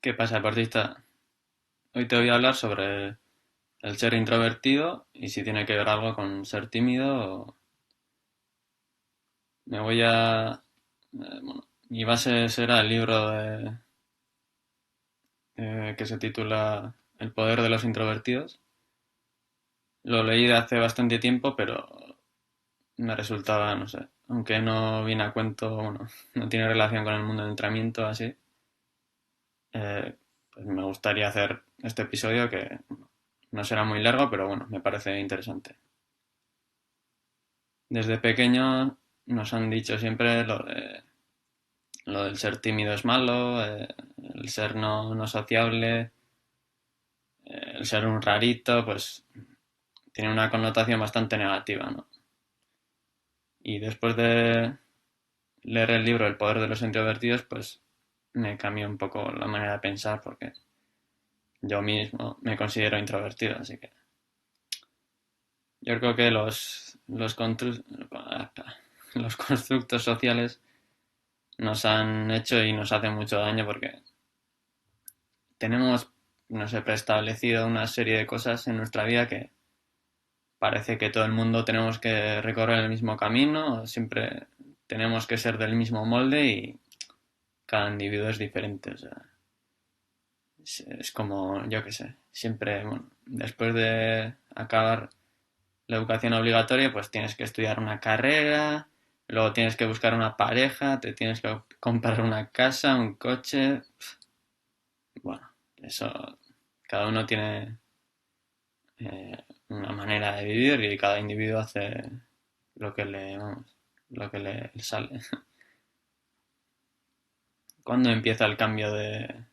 ¿Qué pasa, deportista? Hoy te voy a hablar sobre el ser introvertido y si tiene que ver algo con ser tímido. Me voy a... bueno, mi base será el libro que se titula El poder de los introvertidos. Lo leí de hace bastante tiempo, pero me resultaba, no sé, aunque no viene a cuento, bueno, no tiene relación con el mundo del entrenamiento así. Pues me gustaría hacer este episodio que no será muy largo, pero bueno, me parece interesante. Desde pequeño nos han dicho siempre lo del ser tímido es malo, el ser no sociable, el ser un rarito, pues tiene una connotación bastante negativa, ¿no? Y después de leer el libro El poder de los introvertidos, pues me cambió un poco la manera de pensar porque yo mismo me considero introvertido, así que yo creo que los constructos sociales nos han hecho y nos hacen mucho daño porque tenemos, no sé, preestablecido una serie de cosas en nuestra vida que parece que todo el mundo tenemos que recorrer el mismo camino, siempre tenemos que ser del mismo molde y cada individuo es diferente. O sea, es como, yo qué sé, siempre, bueno, después de acabar la educación obligatoria, pues tienes que estudiar una carrera, luego tienes que buscar una pareja, te tienes que comprar una casa, un coche. Bueno, eso, cada uno tiene una manera de vivir y cada individuo hace lo que vamos, lo que le sale. ¿Cuándo empieza el cambio de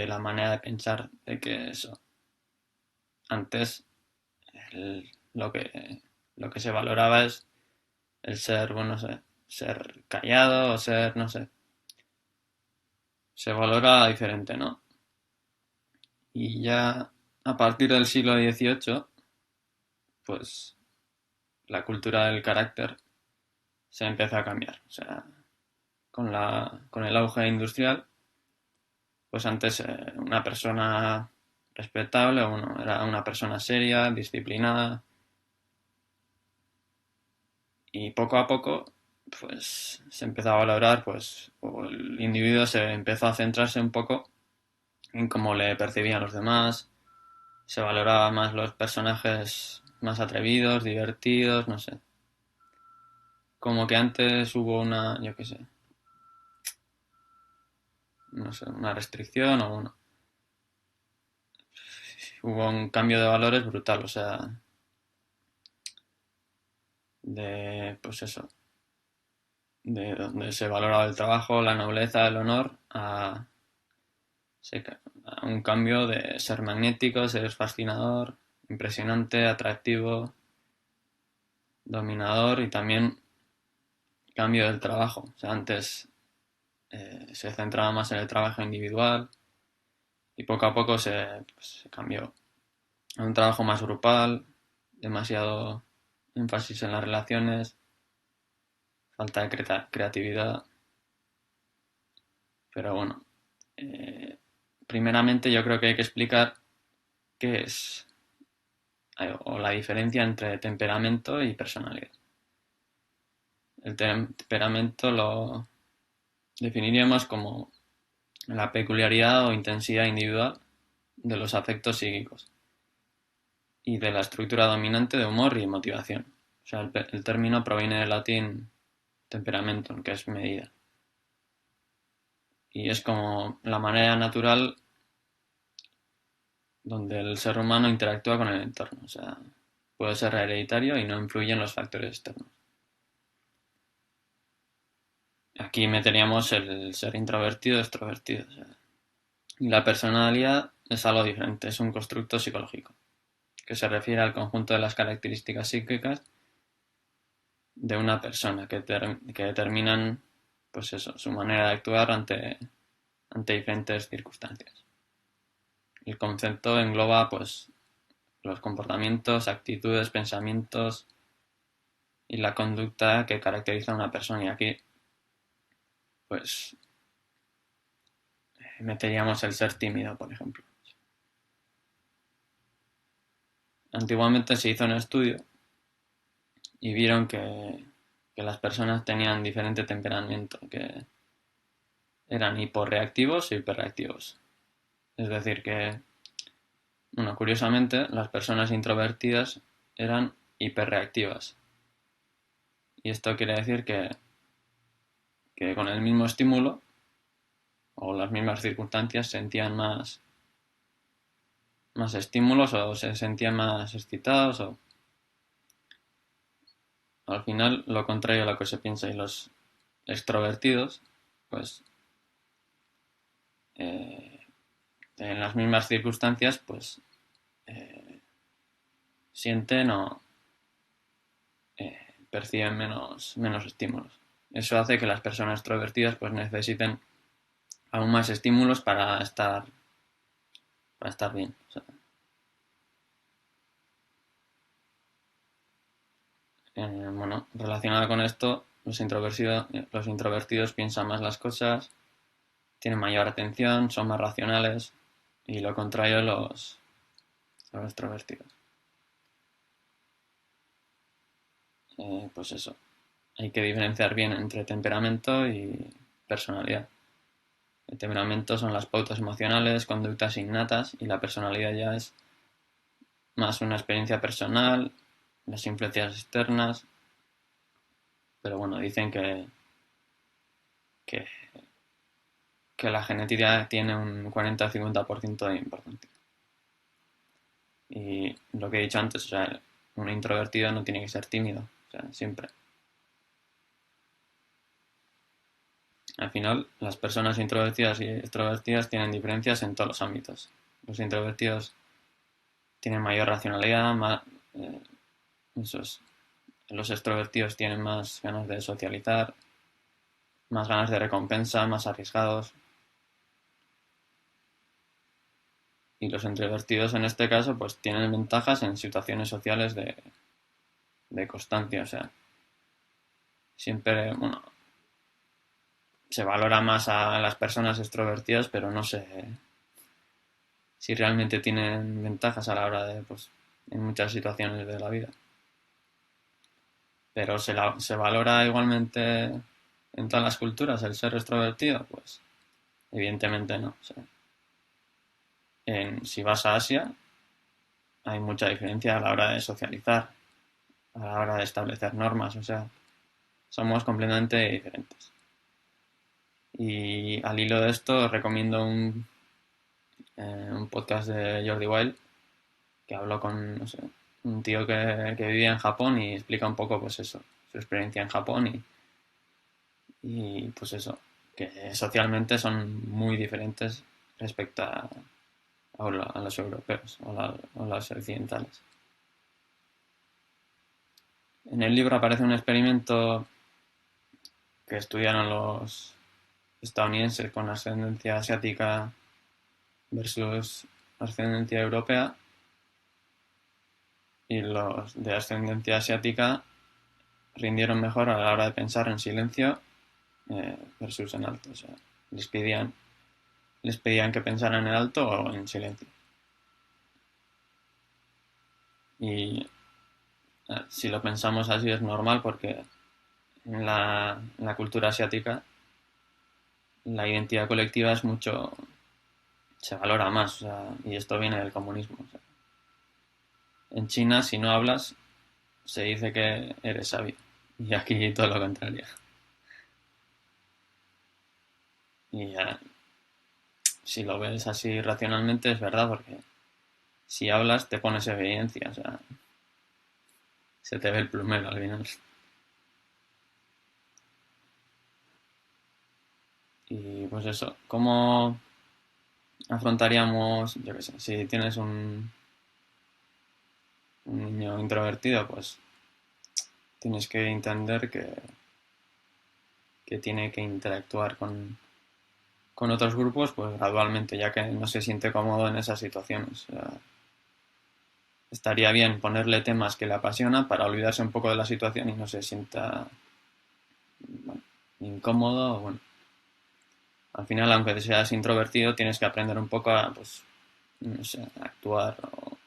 la manera de pensar? De que eso, antes el- lo que, lo que se valoraba es el ser, bueno, no sé, ser callado o ser, no sé, se valora diferente, ¿no? Y ya a partir del siglo XVIII, pues la cultura del carácter se empezó a cambiar. O sea, con el auge industrial, pues antes una persona respetable, bueno, era una persona seria, disciplinada, y poco a poco, pues se empezó a valorar, pues, o el individuo se empezó a centrarse un poco en cómo le percibían los demás, se valoraba más los personajes más atrevidos, divertidos, no sé. Como que antes hubo una, yo qué sé, no sé, una restricción o bueno, hubo un cambio de valores brutal, o sea, pues eso, de donde se valoraba el trabajo, la nobleza, el honor, a un cambio de ser magnético, ser fascinador, impresionante, atractivo, dominador y también cambio del trabajo. O sea, antes se centraba más en el trabajo individual y poco a poco se cambió a un trabajo más grupal, demasiado énfasis en las relaciones, falta de creatividad. Pero bueno, eh, primeramente yo creo que hay que explicar qué es o la diferencia entre temperamento y personalidad. El temperamento lo definiríamos como la peculiaridad o intensidad individual de los afectos psíquicos y de la estructura dominante de humor y motivación. O sea, el término proviene del latín temperamentum, que es medida. Y es como la manera natural donde el ser humano interactúa con el entorno. O sea, puede ser hereditario y no influye en los factores externos. Aquí meteríamos el ser introvertido o extrovertido. O sea, y la personalidad es algo diferente, es un constructo psicológico que se refiere al conjunto de las características psíquicas de una persona que determinan, pues eso, su manera de actuar ante diferentes circunstancias. El concepto engloba, pues, los comportamientos, actitudes, pensamientos y la conducta que caracteriza a una persona. Y aquí, pues, meteríamos el ser tímido, por ejemplo. Antiguamente se hizo un estudio y vieron que las personas tenían diferente temperamento, que eran hiporreactivos e hiperreactivos. Es decir, que, bueno, curiosamente, las personas introvertidas eran hiperreactivas. Y esto quiere decir que con el mismo estímulo o las mismas circunstancias sentían más estímulos o se sentían más excitados o al final lo contrario a lo que se piensa. Y los extrovertidos, pues eh, en las mismas circunstancias, pues eh, sienten o perciben menos estímulos. Eso hace que las personas extrovertidas pues necesiten aún más estímulos para estar bien. O sea, bueno, relacionado con esto, los introvertidos piensan más las cosas, tienen mayor atención, son más racionales y lo contrario los extrovertidos. Pues eso, hay que diferenciar bien entre temperamento y personalidad. El temperamento son las pautas emocionales, conductas innatas y la personalidad ya es más una experiencia personal, las influencias externas, pero bueno, dicen que, que la genética tiene un 40-50% de importancia. Y lo que he dicho antes, o sea, un introvertido no tiene que ser tímido, o sea, siempre. Al final, las personas introvertidas y extrovertidas tienen diferencias en todos los ámbitos. Los introvertidos tienen mayor racionalidad, eh, esos, los extrovertidos tienen más ganas de socializar, más ganas de recompensa, más arriesgados. Y los introvertidos en este caso pues tienen ventajas en situaciones sociales de constancia. O sea, siempre, bueno, se valora más a las personas extrovertidas, pero no sé si realmente tienen ventajas a la hora de, pues, en muchas situaciones de la vida. Pero se valora igualmente en todas las culturas el ser extrovertido, pues evidentemente no. O sea, si vas a Asia, hay mucha diferencia a la hora de socializar, a la hora de establecer normas, o sea, somos completamente diferentes. Y al hilo de esto recomiendo un podcast de Jordi Wild que habló con, no sé, un tío que vivía en Japón y explica un poco pues eso, su experiencia en Japón y pues eso, que socialmente son muy diferentes respecto a los europeos o los occidentales. En el libro aparece un experimento que estudiaron los estadounidenses con ascendencia asiática versus ascendencia europea y los de ascendencia asiática rindieron mejor a la hora de pensar en silencio versus en alto. O sea, les pedían que pensaran en alto o en silencio. Y si lo pensamos así es normal porque en la cultura asiática la identidad colectiva es mucho, se valora más, o sea, y esto viene del comunismo. O sea, en China, si no hablas, se dice que eres sabio. Y aquí todo lo contrario. Y si lo ves así racionalmente es verdad, porque si hablas te pones evidencia, o sea, se te ve el plumero al final. Y pues eso, ¿cómo afrontaríamos, yo qué sé, si tienes un niño introvertido, pues tienes que entender que tiene que interactuar con otros grupos, pues gradualmente, ya que no se siente cómodo en esas situaciones. O sea, estaría bien ponerle temas que le apasionan para olvidarse un poco de la situación y no se sienta, bueno, incómodo. Bueno, Al final, aunque seas introvertido, tienes que aprender un poco a, pues, no sé, a actuar o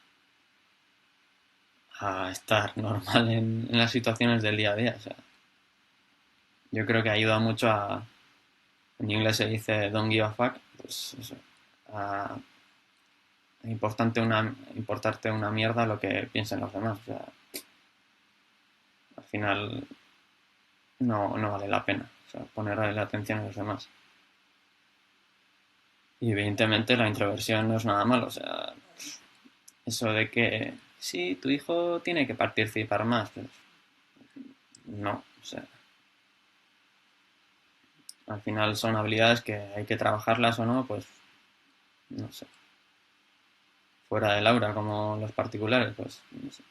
a estar normal en las situaciones del día a día. O sea, yo creo que ayuda mucho a, en inglés se dice don't give a fuck, pues eso, a importarte una mierda lo que piensen los demás. O sea, al final no vale la pena, o sea, ponerle la atención a los demás. Y evidentemente la introversión no es nada malo, o sea, eso de que sí, tu hijo tiene que participar más, pues no, o sea, al final son habilidades que hay que trabajarlas o no, pues no sé, fuera del aula como los particulares, pues no sé.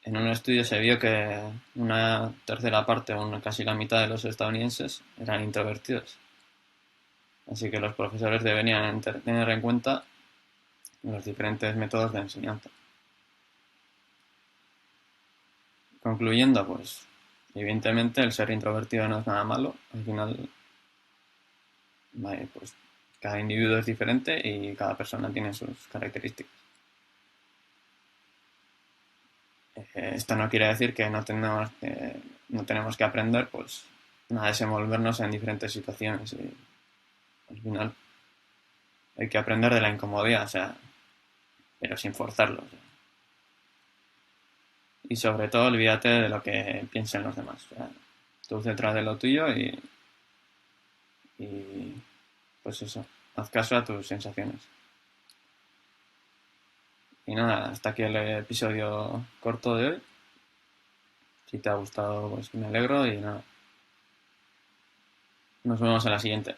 En un estudio se vio que una tercera parte o casi la mitad de los estadounidenses eran introvertidos. Así que los profesores deberían tener en cuenta los diferentes métodos de enseñanza. Concluyendo, pues, evidentemente el ser introvertido no es nada malo. Al final, vale, pues, cada individuo es diferente y cada persona tiene sus características. Esto no quiere decir que no tenemos que aprender, pues, a desenvolvernos en diferentes situaciones. Y al final hay que aprender de la incomodidad, o sea, pero sin forzarlo. O sea. Y sobre todo, olvídate de lo que piensen los demás. O sea, tú detrás de lo tuyo y pues eso, haz caso a tus sensaciones. Y nada, hasta aquí el episodio corto de hoy. Si te ha gustado, pues me alegro y nada, nos vemos en la siguiente.